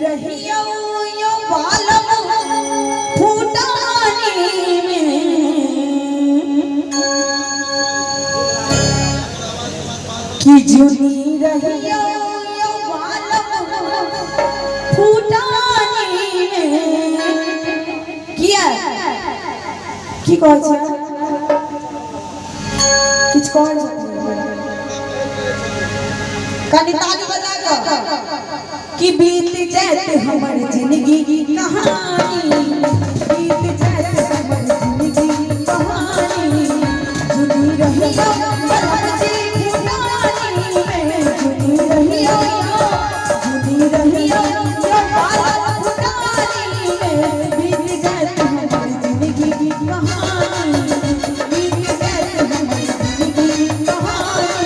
रहियो यो बालम फूटानी में कि जुनी रहियो यो बालम फूटानी में किया की कहै छै किछ कहै छै कनी ताली बजा दो कि बीत जात हमर जिंदगी की कहानी बीत जात हमर जिंदगी की कहानी जुनी रहियो बलम जी फूटानी में जुनी रहियो यो बालम फूटानी में बीत जात हमर जिंदगी की कहानी बीत जात हमर जिंदगी की कहानी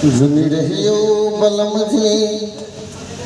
जुनी रहियो बलम जी